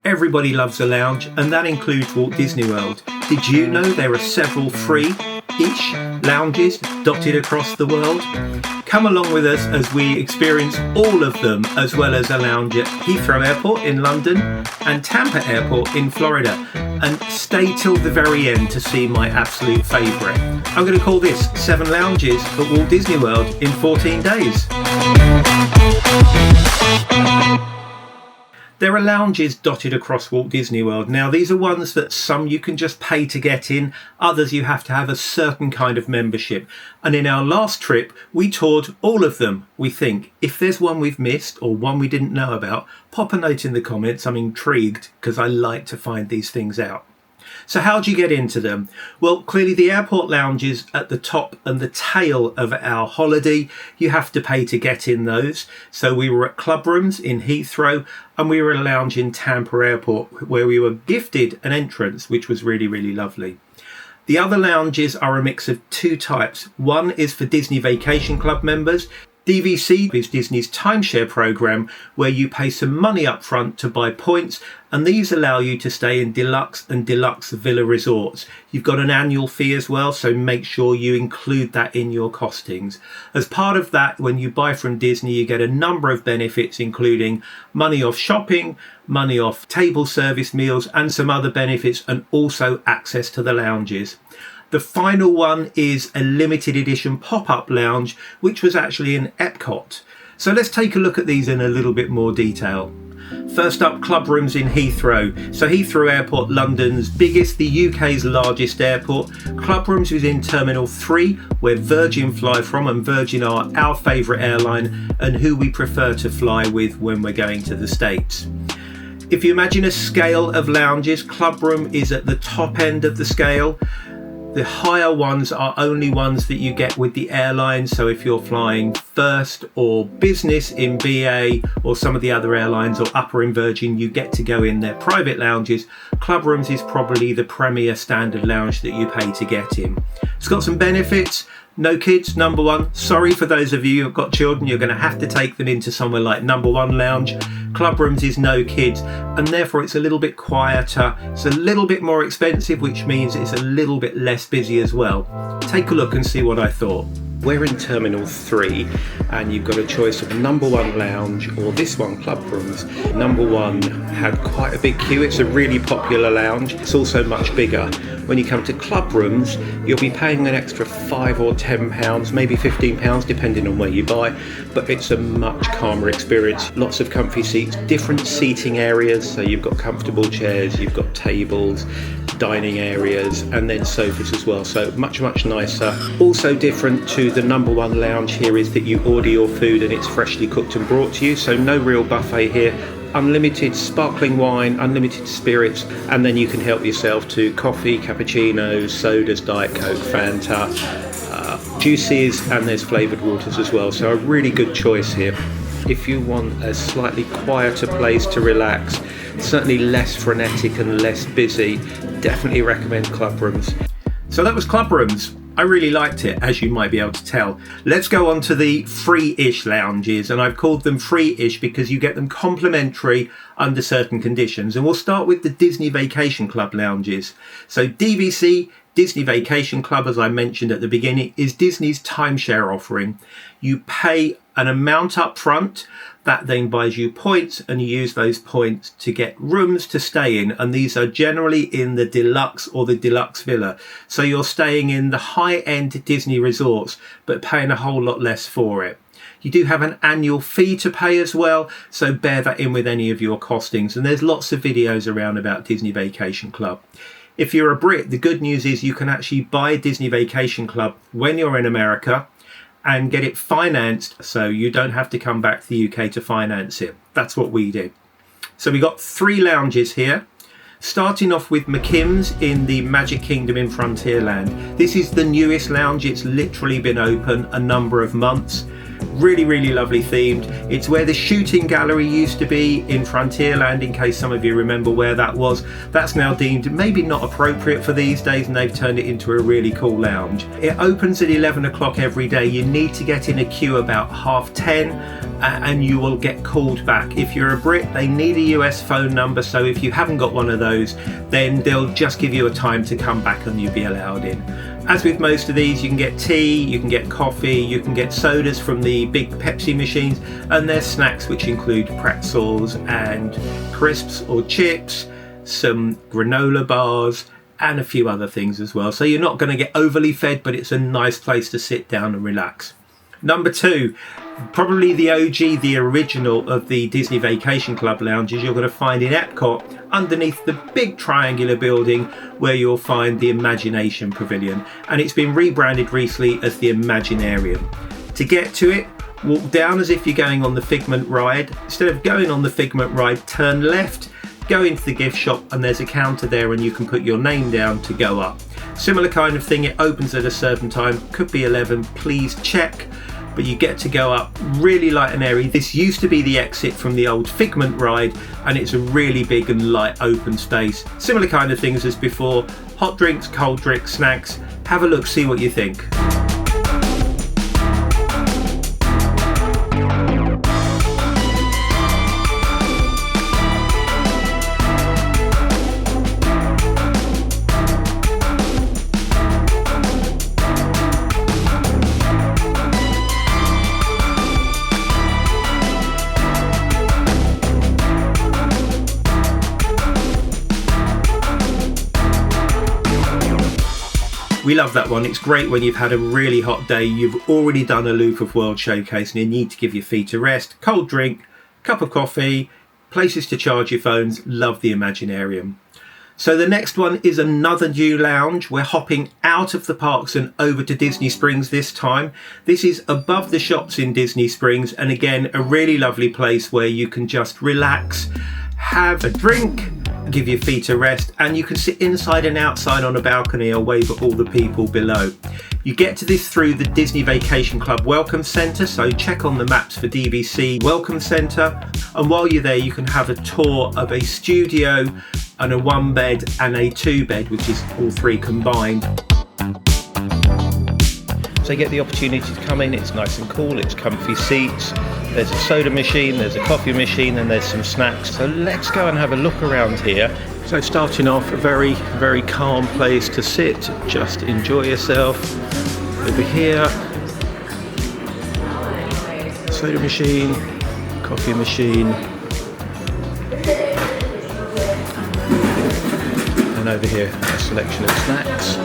everybody loves a lounge, and that includes Walt Disney World. Did you know there are several free-ish lounges dotted across the world? Come along with us as we experience all of them, as well as a lounge at Heathrow Airport in London and Tampa Airport in Florida. And stay till the very end to see my absolute favourite. I'm going to call this 7 lounges at Walt Disney World in 14 days. There are lounges dotted across Walt Disney World. Now, these are ones that some you can just pay to get in, others you have to have a certain kind of membership. And in our last trip, we toured all of them, we think. If there's one we've missed or one we didn't know about, pop a note in the comments. I'm intrigued because I like to find these things out. So how do you get into them? Well, clearly the airport lounges at the top and the tail of our holiday, you have to pay to get in those. So we were at Clubrooms in Heathrow and we were at a lounge in Tampa Airport where we were gifted an entrance, which was really, really lovely. The other lounges are a mix of 2 types. One is for Disney Vacation Club members. DVC is Disney's timeshare program where you pay some money up front to buy points, and these allow you to stay in deluxe and deluxe villa resorts. You've got an annual fee as well, so make sure you include that in your costings. As part of that, when you buy from Disney, you get a number of benefits, including money off shopping, money off table service meals, and some other benefits, and also access to the lounges. The final one is a limited edition pop-up lounge, which was actually in Epcot. So let's take a look at these in a little bit more detail. First up, Clubrooms in Heathrow. So Heathrow Airport, London's biggest, the UK's largest airport. Clubrooms is in Terminal 3, where Virgin fly from, and Virgin are our favourite airline and who we prefer to fly with when we're going to the States. If you imagine a scale of lounges, Clubroom is at the top end of the scale. The higher ones are only ones that you get with the airlines. So if you're flying first or business in BA or some of the other airlines or upper in Virgin, you get to go in their private lounges. Clubrooms is probably the premier standard lounge that you pay to get in. It's got some benefits. No kids, number one. Sorry for those of you who've got children, you're going to have to take them into somewhere like number 1 lounge. Clubrooms is no kids, and therefore it's a little bit quieter. It's a little bit more expensive, which means it's a little bit less busy as well. Take a look and see what I thought. We're in Terminal 3 and you've got a choice of number 1 lounge or this one, Clubrooms. Number 1 had quite a big queue. It's a really popular lounge. It's also much bigger. When you come to Clubrooms, you'll be paying an extra £5 or £10, maybe £15, depending on where you buy, but it's a much calmer experience. Lots of comfy seats, different seating areas, so you've got comfortable chairs, you've got tables, dining areas, and then sofas as well, so much nicer. Also different to the number 1 lounge here is that you order your food and it's freshly cooked and brought to you, so no real buffet here. Unlimited sparkling wine, unlimited spirits, and then you can help yourself to coffee, cappuccinos, sodas, Diet Coke, Fanta, juices, and there's flavoured waters as well, so a really good choice here. If you want a slightly quieter place to relax, certainly less frenetic and less busy, definitely recommend Clubrooms. So that was Clubrooms. I really liked it, as you might be able to tell. Let's go on to the free-ish lounges, and I've called them free-ish because you get them complimentary under certain conditions. And we'll start with the Disney Vacation Club lounges. So DVC, Disney Vacation Club, as I mentioned at the beginning, is Disney's timeshare offering. You pay an amount up front, that then buys you points, and you use those points to get rooms to stay in, and these are generally in the deluxe or the deluxe villa. So you're staying in the high-end Disney resorts, but paying a whole lot less for it. You do have an annual fee to pay as well, so bear that in with any of your costings, and there's lots of videos around about Disney Vacation Club. If you're a Brit, the good news is you can actually buy Disney Vacation Club when you're in America and get it financed, so you don't have to come back to the UK to finance it. That's what we did. So we got 3 lounges here, starting off with McKim's in the Magic Kingdom in Frontierland. This is the newest lounge. It's literally been open a number of months. Really, really lovely themed. It's where the shooting gallery used to be in Frontierland, in case some of you remember where that was. That's now deemed maybe not appropriate for these days, and they've turned it into a really cool lounge. It opens at 11 o'clock every day. You need to get in a queue about 10:30 and you will get called back. If you're a Brit, they need a US phone number, so if you haven't got one of those, then they'll just give you a time to come back and you'll be allowed in. As with most of these, you can get tea, you can get coffee, you can get sodas from the big Pepsi machines, and there's snacks which include pretzels and crisps or chips, some granola bars, and a few other things as well. So you're not going to get overly fed, but it's a nice place to sit down and relax. Number 2, probably the OG, the original of the Disney Vacation Club lounges, you're going to find in Epcot, underneath the big triangular building where you'll find the Imagination Pavilion, and it's been rebranded recently as the ImaginAtrium. To get to it, walk down as if you're going on the Figment ride. Instead of going on the Figment ride, turn left, go into the gift shop, and there's a counter there and you can put your name down to go up. Similar kind of thing, it opens at a certain time, could be 11, please check. But you get to go up really light and airy. This used to be the exit from the old Figment ride, and it's a really big and light open space. Similar kind of things as before, hot drinks, cold drinks, snacks. Have a look, see what you think. We love that one. It's great when you've had a really hot day, you've already done a loop of World Showcase and you need to give your feet a rest. Cold drink, cup of coffee, places to charge your phones. Love the ImaginAtrium. So the next one is another new lounge. We're hopping out of the parks and over to Disney Springs this time. This is above the shops in Disney Springs, and again, a really lovely place where you can just relax, have a drink, give your feet a rest, and you can sit inside and outside on a balcony or wave at all the people below. You get to this through the Disney Vacation Club Welcome Centre, so check on the maps for DVC Welcome Centre, and while you're there you can have a tour of a studio and a 1-bed and a 2-bed, which is all 3 combined. So you get the opportunity to come in, it's nice and cool, it's comfy seats, there's a soda machine, there's a coffee machine, and there's some snacks. So let's go and have a look around here. So starting off, a very, very calm place to sit, just enjoy yourself. Over here, soda machine, coffee machine, and over here, a selection of snacks.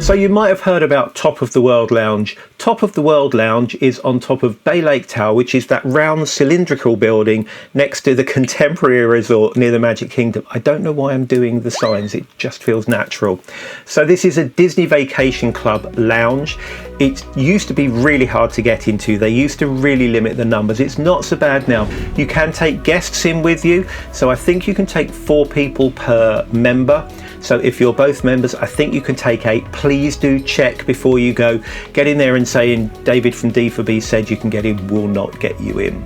So you might have heard about Top of the World Lounge. Top of the World Lounge is on top of Bay Lake Tower, which is that round cylindrical building next to the Contemporary Resort near the Magic Kingdom. I don't know why I'm doing the signs, it just feels natural. So this is a Disney Vacation Club lounge. It used to be really hard to get into. They used to really limit the numbers. It's not so bad now. You can take guests in with you. So I think you can take 4 people per member. So if you're both members, I think you can take 8. Please do check before you go. Get in there and saying David from D4B said you can get in, will not get you in.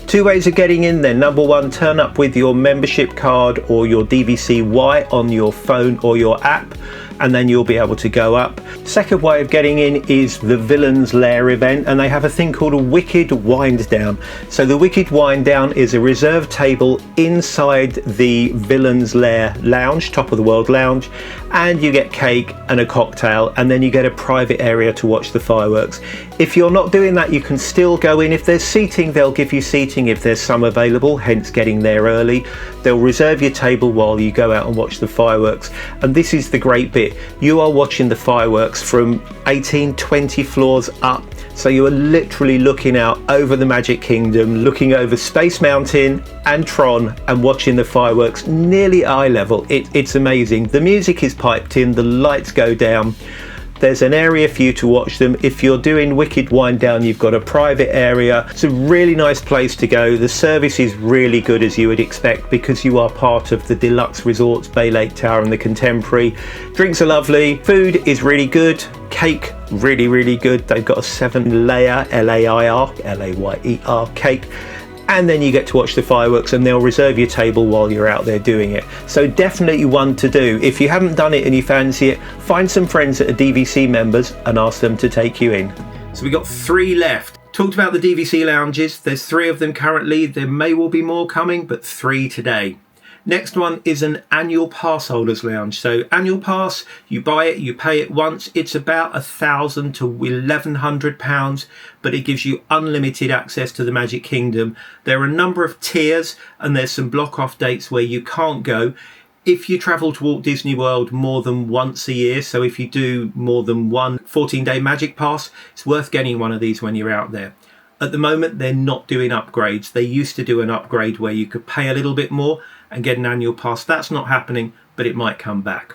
2 ways of getting in there. Number 1, turn up with your membership card or your DVC-Y on your phone or your app, and then you'll be able to go up. Second way of getting in is the Villains Lair event, and they have a thing called a Wicked Wind Down. So the Wicked Wind Down is a reserved table inside the Villains Lair lounge, Top of the World lounge, and you get cake and a cocktail, and then you get a private area to watch the fireworks. If you're not doing that, you can still go in. If there's seating, they'll give you seating if there's some available, hence getting there early. They'll reserve your table while you go out and watch the fireworks. And this is the great bit. You are watching the fireworks from 18, 20 floors up. So you are literally looking out over the Magic Kingdom, looking over Space Mountain and Tron and watching the fireworks nearly eye level. It's amazing. The music is piped in, the lights go down. There's an area for you to watch them. If you're doing Wicked Wind Down, you've got a private area. It's a really nice place to go. The service is really good, as you would expect, because you are part of the deluxe resorts, Bay Lake Tower and the Contemporary. Drinks are lovely. Food is really good. Cake, really, really good. They've got a 7-layer L-A-Y-E-R cake. And then you get to watch the fireworks, and they'll reserve your table while you're out there doing it. So definitely one to do. If you haven't done it and you fancy it, find some friends that are DVC members and ask them to take you in. So we got 3 left. Talked about the DVC lounges. There's 3 of them currently. There may well be more coming, but 3 today. Next one is an annual pass holders lounge. So annual pass, you buy it, you pay it once. It's about £1,000 to £1,100, but it gives you unlimited access to the Magic Kingdom. There are a number of tiers, and there's some block off dates where you can't go. If you travel to Walt Disney World more than once a year, so if you do more than one 14-day Magic Pass, it's worth getting one of these when you're out there. At the moment, they're not doing upgrades. They used to do an upgrade where you could pay a little bit more and get an annual pass. That's not happening, but it might come back.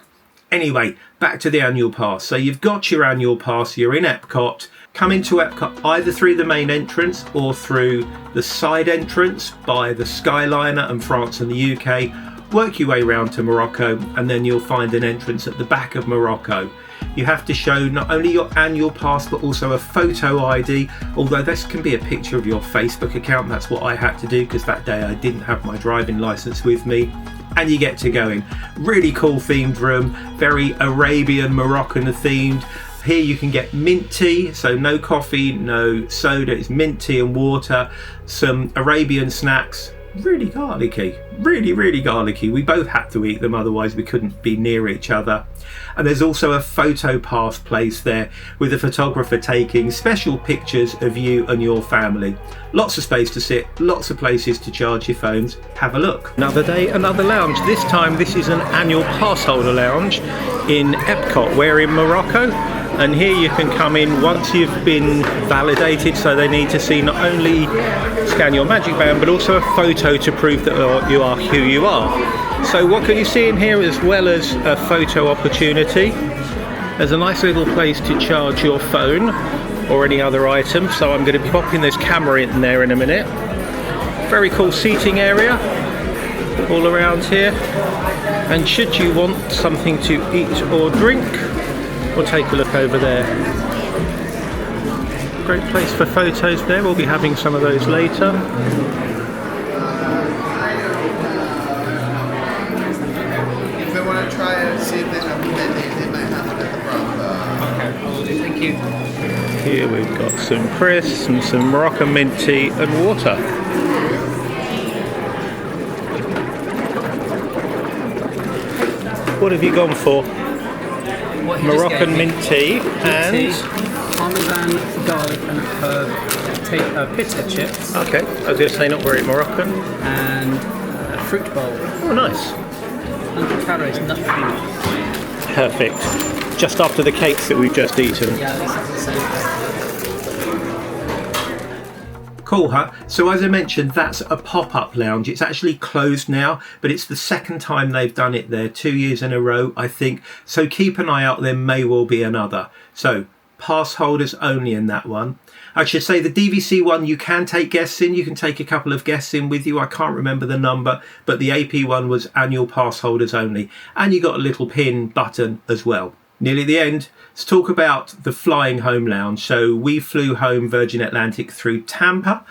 Anyway, back to the annual pass. So you've got your annual pass, you're in Epcot. Come into Epcot either through the main entrance or through the side entrance by the Skyliner and France and the UK. Work your way around to Morocco, and then you'll find an entrance at the back of Morocco. You have to show not only your annual pass but also a photo ID, although this can be a picture of your Facebook account. That's what I had to do because that day I didn't have my driving license with me. And you get to go in. Really cool themed room, very Arabian, Moroccan themed. Here you can get mint tea, so no coffee, no soda, it's mint tea and water, some Arabian snacks. Really garlicky, really garlicky. We both had to eat them, otherwise we couldn't be near each other. And there's also a photo pass place there with a photographer taking special pictures of you and your family. Lots of space to sit, lots of places to charge your phones. Have a look. Another day, another lounge. This time this is an annual pass holder lounge in Epcot. We're in Morocco. And here you can come in once you've been validated, so they need to see not only scan your magic band but also a photo to prove that you are who you are. So what can you see in here as well as a photo opportunity? There's a nice little place to charge your phone or any other item, so I'm going to be popping this camera in there in a minute. Very cool seating area all around here, and should you want something to eat or drink, we'll take a look over there. Great place for photos there. We'll be having some of those later. If they want to try and see if they have they might have it at the front. Okay, thank you. Here we've got some crisps and some Moroccan mint tea and water. What have you gone for? Moroccan mint tea and parmesan, garlic and herb pita chips. Okay, I was going to say not very Moroccan. And fruit bowl. Oh, nice. 100 calories, nut peanut. Perfect. Just after the cakes that we've just eaten. Yeah, this is the same thing. Cool, huh? So as I mentioned, that's a pop-up lounge. It's actually closed now, but it's the second time they've done it there, 2 years in a row, I think. So keep an eye out, there may well be another. So pass holders only in that one. I should say the DVC one, you can take guests in. You can take a couple of guests in with you. I can't remember the number, but the AP one was annual pass holders only. And you got a little pin button as well. Nearly the end. Let's talk about the flying home lounge. So we flew home Virgin Atlantic through Tampa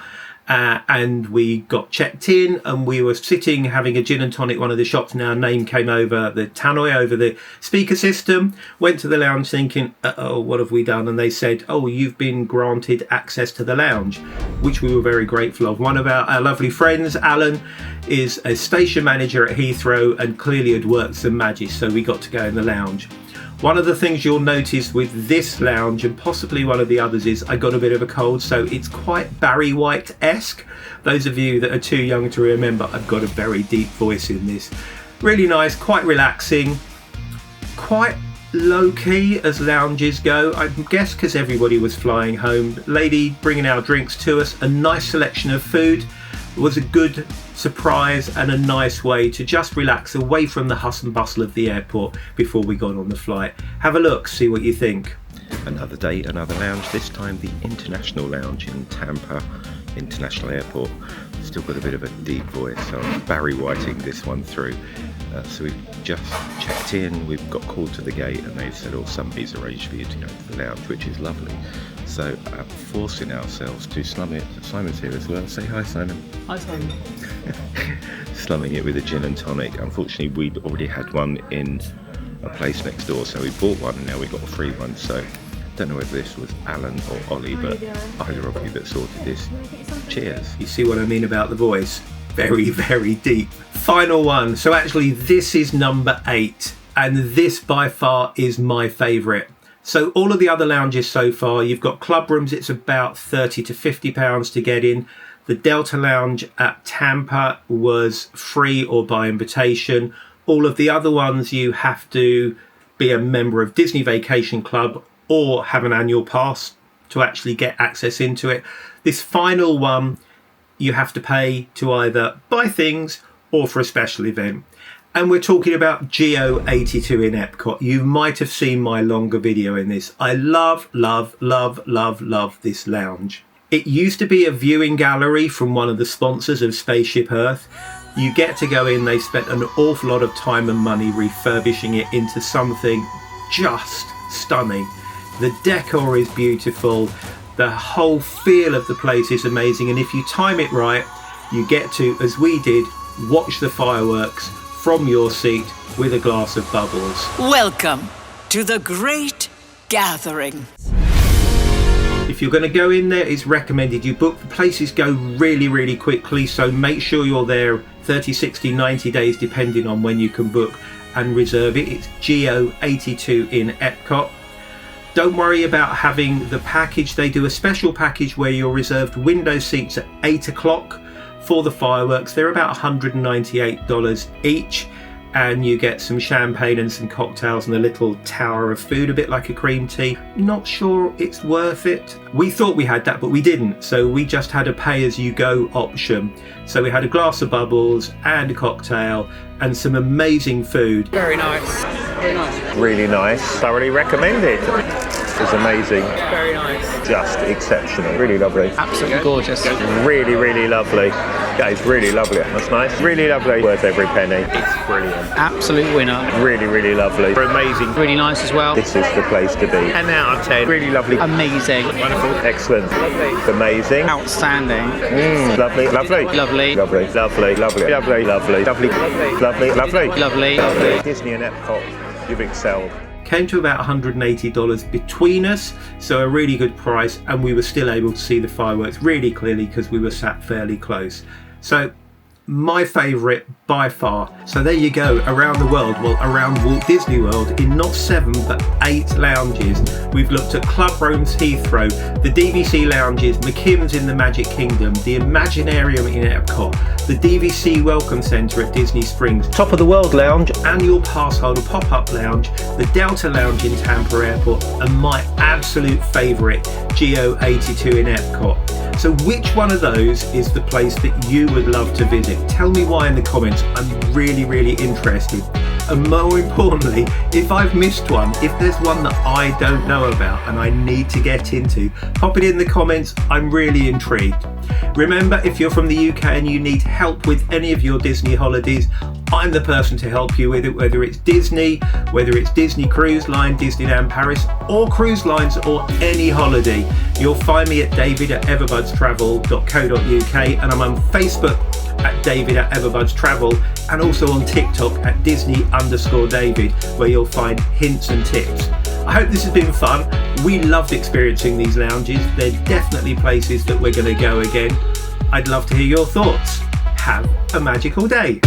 and we got checked in and we were sitting having a gin and tonic at one of the shops, and our name came over the tannoy, over the speaker system. Went to the lounge thinking, uh-oh, what have we done? And they said, oh, you've been granted access to the lounge, which we were very grateful of. One of our lovely friends, Alan, is a station manager at Heathrow and clearly had worked some magic, so we got to go in the lounge. One of the things you'll notice with this lounge, and possibly one of the others, is I got a bit of a cold, so it's quite Barry White-esque. Those of you that are too young to remember, I've got a very deep voice in this. Really nice, quite relaxing, quite low-key as lounges go. I guess because everybody was flying home. Lady bringing our drinks to us, a nice selection of food. It was a good surprise and a nice way to just relax away from the hustle and bustle of the airport before we got on the flight. Have a look, see what you think. Another day, another lounge, this time the International Lounge in Tampa International Airport. Still got a bit of a deep voice, so I'm Barry Whiting this one through. So we've just checked in, we've got called to the gate and they've said, oh, somebody's arranged for you to go to the lounge, which is lovely. So forcing ourselves to slum it. Simon's here as well. Say hi, Simon. Hi, Simon. Slumming it with a gin and tonic. Unfortunately, we'd already had one in a place next door, so we bought one and now we got a free one. So don't know whether this was Alan or Ollie, but either of you that sorted this. Cheers. You see what I mean about the voice? Very, very deep. Final one. So actually this is number 8, and this by far is my favourite. So all of the other lounges so far, you've got Clubrooms, it's about £30 to £50 to get in. The Delta Lounge at Tampa was free or by invitation. All of the other ones you have to be a member of Disney Vacation Club or have an annual pass to actually get access into it. This final one, you have to pay to either buy things or for a special event. And we're talking about Geo82 in Epcot. You might have seen my longer video in this. I love, love, love, love, love this lounge. It used to be a viewing gallery from one of the sponsors of Spaceship Earth. You get to go in, they spent an awful lot of time and money refurbishing it into something just stunning. The decor is beautiful. The whole feel of the place is amazing, and if you time it right, you get to, as we did, watch the fireworks from your seat with a glass of bubbles. Welcome to the Great Gathering. If you're going to go in there, it's recommended you book. The places go really, really quickly, so make sure you're there 30, 60, 90 days, depending on when you can book and reserve it. It's Geo82 in Epcot. Don't worry about having the package. They do a special package where you're reserved window seats at 8 o'clock for the fireworks. They're about $198 each, and you get some champagne and some cocktails and a little tower of food, a bit like a cream tea. Not sure it's worth it. We thought we had that, but we didn't. So we just had a pay-as-you-go option. So we had a glass of bubbles and a cocktail and some amazing food. Very nice. Very nice. Really nice. Thoroughly recommended. It's amazing. Very nice. Just exceptional. Really lovely. Absolutely gorgeous. Really, really lovely. Yeah, it's really lovely. That's nice. Really lovely. Worth every penny. It's brilliant. Absolute winner. Really, really lovely. Amazing. Really nice as well. This is the place to be. 10 out of 10. Really lovely. Amazing. Wonderful. Excellent. Amazing. Outstanding. Lovely. Lovely. Lovely. Lovely. Lovely. Lovely. Lovely. Lovely. Lovely. Lovely. Lovely. Lovely. Lovely. Disney and Epcot, you've excelled. Came to about $180 between us, so a really good price, and we were still able to see the fireworks really clearly because we were sat fairly close. So my favourite by far. So there you go, around the world, well, around Walt Disney World, in not 7 but 8 lounges. We've looked at Clubrooms Heathrow, the DVC lounges, McKim's in the Magic Kingdom, the ImaginAtrium in Epcot, the DVC Welcome Centre at Disney Springs, Top of the World Lounge, Annual Passholder Pop-Up Lounge, the Delta Lounge in Tampa Airport, and my absolute favourite, Geo82 in Epcot. So which one of those is the place that you would love to visit? Tell me why in the comments. I'm really, really interested. And more importantly, if I've missed one, if there's one that I don't know about and I need to get into, pop it in the comments. I'm really intrigued. Remember, if you're from the UK and you need help with any of your Disney holidays, I'm the person to help you with it, whether it's Disney, whether it's Disney Cruise Line, Disneyland Paris, or cruise lines, or any holiday. You'll find me at david@everbudstravel.co.uk, and I'm on Facebook at david@everbudstravel, and also on TikTok at Disney_David, where you'll find hints and tips. I hope this has been fun. We loved experiencing these lounges. They're definitely places that we're going to go again. I'd love to hear your thoughts. Have a magical day.